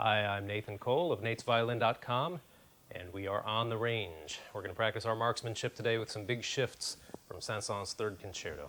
Hi, I'm Nathan Cole of natesviolin.com, and we are on the range. We're going to practice our marksmanship today with some big shifts from Saint-Saëns' Third Concerto.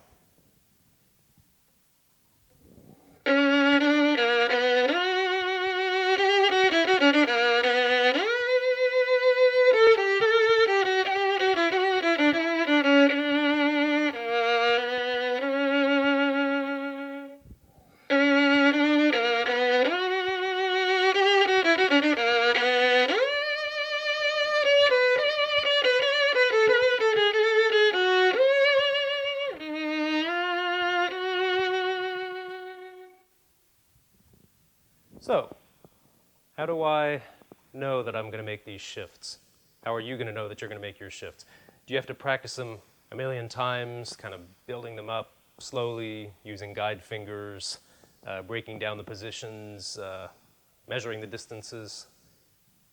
So, how do I know that I'm going to make these shifts? How are you going to know that you're going to make your shifts? Do you have to practice them a million times, kind of building them up slowly, using guide fingers, breaking down the positions, measuring the distances?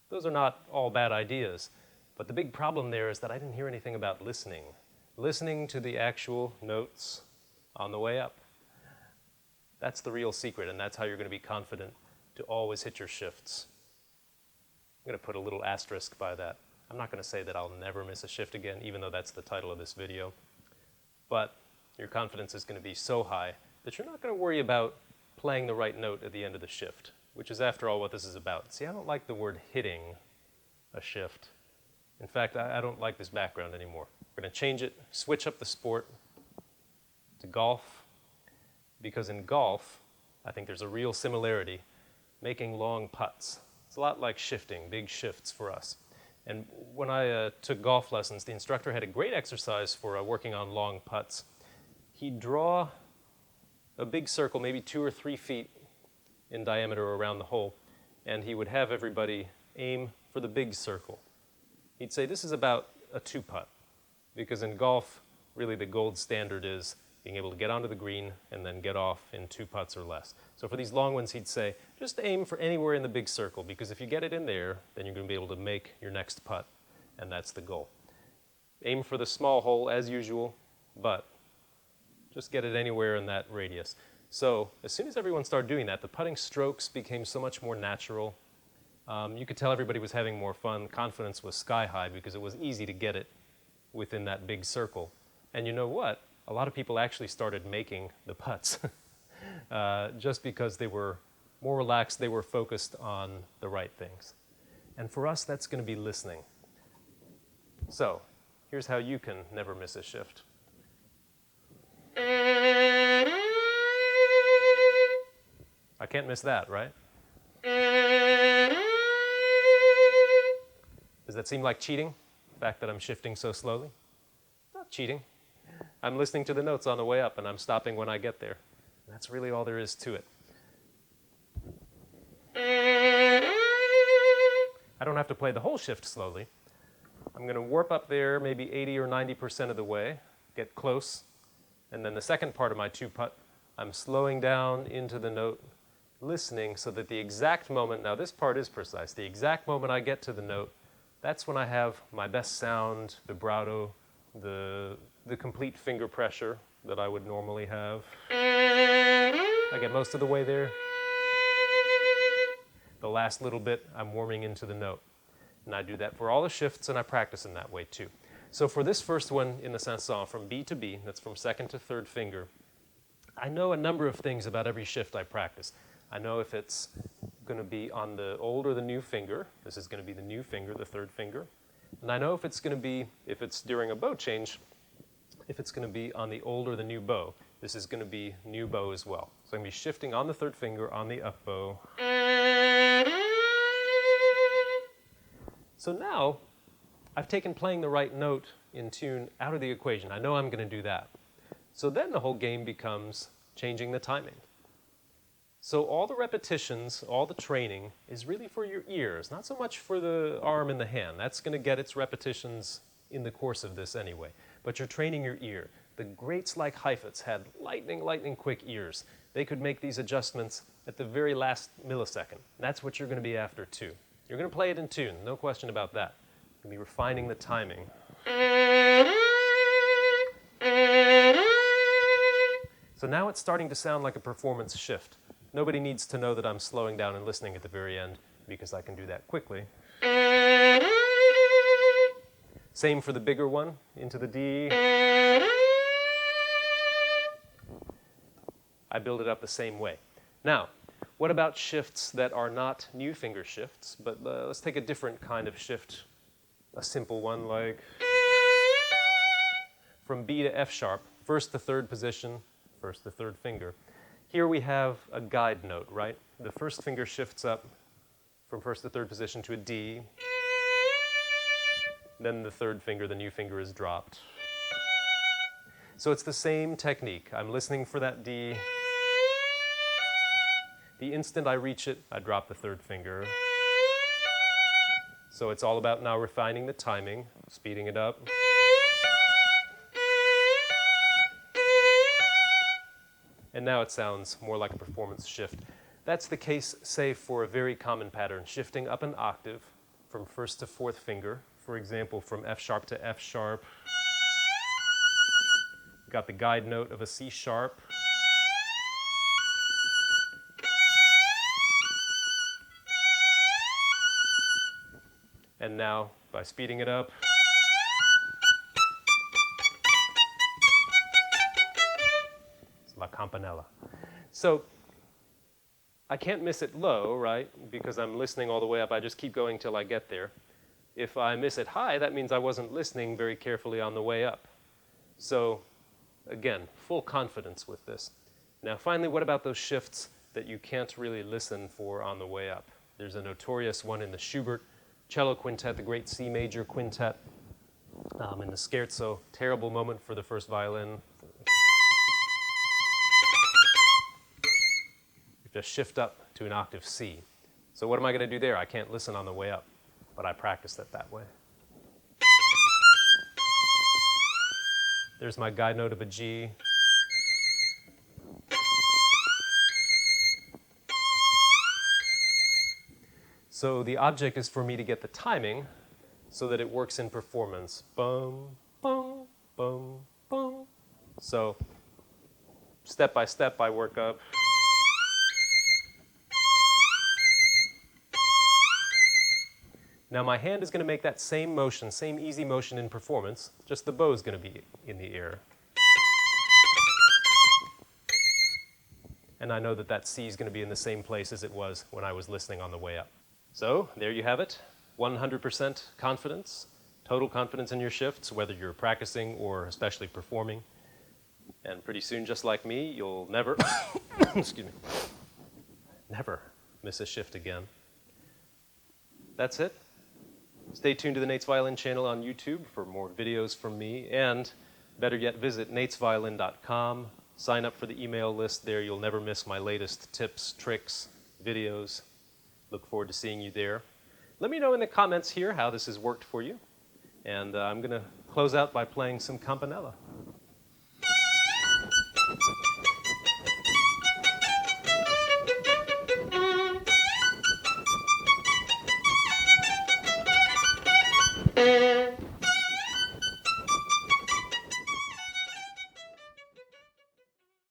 Those are not all bad ideas, but the big problem there is that I didn't hear anything about listening. Listening to the actual notes on the way up. That's the real secret, and that's how you're going to be confident to always hit your shifts. I'm going to put a little asterisk by that. I'm not going to say that I'll never miss a shift again, even though that's the title of this video. But your confidence is going to be so high that you're not going to worry about playing the right note at the end of the shift, which is, after all, what this is about. See, I don't like the word hitting a shift. In fact, I don't like this background anymore. We're going to change it, switch up the sport to golf, because in golf, I think there's a real similarity. Making long putts. It's a lot like shifting, big shifts for us. And when I took golf lessons, the instructor had a great exercise for working on long putts. He'd draw a big circle, maybe 2 or 3 feet in diameter around the hole, and he would have everybody aim for the big circle. He'd say, this is about a two-putt, because in golf, really the gold standard is being able to get onto the green and then get off in 2 putts or less. So for these long ones, he'd say, just aim for anywhere in the big circle, because if you get it in there, then you're going to be able to make your next putt, and that's the goal. Aim for the small hole as usual, but just get it anywhere in that radius. So as soon as everyone started doing that, the putting strokes became so much more natural. You could tell everybody was having more fun. Confidence was sky high because it was easy to get it within that big circle. And you know what? A lot of people actually started making the putts just because they were more relaxed, they were focused on the right things. And for us, that's going to be listening. So, here's how you can never miss a shift. I can't miss that, right? Does that seem like cheating? The fact that I'm shifting so slowly? Not cheating. I'm listening to the notes on the way up, and I'm stopping when I get there. That's really all there is to it. I don't have to play the whole shift slowly. I'm going to warp up there maybe 80 or 90% of the way, get close, and then the second part of my two-putt, I'm slowing down into the note, listening so that the exact moment, now this part is precise, the exact moment I get to the note, that's when I have my best sound, vibrato, the complete finger pressure that I would normally have. I get most of the way there. The last little bit, I'm warming into the note. And I do that for all the shifts, and I practice in that way too. So for this first one in the Saint-Saëns, from B to B, that's from second to third finger, I know a number of things about every shift I practice. I know if it's going to be on the old or the new finger. This is going to be the new finger, the third finger. And I know if it's going to be, if it's during a bow change, if it's going to be on the old or the new bow. This is going to be new bow as well. So I'm going to be shifting on the third finger on the up bow. So now I've taken playing the right note in tune out of the equation. I know I'm going to do that. So then the whole game becomes changing the timing. So all the repetitions, all the training is really for your ears, not so much for the arm and the hand. That's going to get its repetitions in the course of this anyway. But you're training your ear. The greats like Heifetz had lightning quick ears. They could make these adjustments at the very last millisecond. That's what you're going to be after too. You're going to play it in tune, no question about that. You're going to be refining the timing. So now it's starting to sound like a performance shift. Nobody needs to know that I'm slowing down and listening at the very end. because I can do that quickly. Same for the bigger one, into the D. I build it up the same way. Now, what about shifts that are not new finger shifts, but let's take a different kind of shift, a simple one like from B to F sharp, first to third position, first to third finger. Here we have a guide note, right? The first finger shifts up from first to third position to a D. Then the third finger, the new finger, is dropped. So it's the same technique. I'm listening for that D. The instant I reach it, I drop the third finger. So it's all about now refining the timing, speeding it up. And now it sounds more like a performance shift. That's the case, say, for a very common pattern, shifting up an octave from first to fourth finger. For example, from F sharp to F sharp. Got the guide note of a C sharp. And now, by speeding it up, it's La Campanella. So I can't miss it low, right? Because I'm listening all the way up. I just keep going till I get there. If I miss it high, that means I wasn't listening very carefully on the way up. So again, full confidence with this. Now finally, what about those shifts that you can't really listen for on the way up? There's a notorious one in the Schubert cello quintet, the great C Major quintet, in the scherzo, terrible moment for the first violin. You just shift up to an octave C. So what am I going to do there? I can't listen on the way up, but I practiced it that way. There's my guide note of a G. So the object is for me to get the timing so that it works in performance. Bum, bum, bum, bum. So step by step I work up. Now my hand is going to make that same motion, same easy motion in performance, just the bow is going to be in the air. And I know that that C is going to be in the same place as it was when I was listening on the way up. So there you have it, 100% confidence, total confidence in your shifts, whether you're practicing or especially performing. And pretty soon, just like me, you'll never, excuse me, never miss a shift again. That's it. Stay tuned to the Nate's Violin channel on YouTube for more videos from me, and better yet, visit natesviolin.com. Sign up for the email list there. You'll never miss my latest tips, tricks, videos. Look forward to seeing you there. Let me know in the comments here how this has worked for you. And I'm going to close out by playing some Campanella.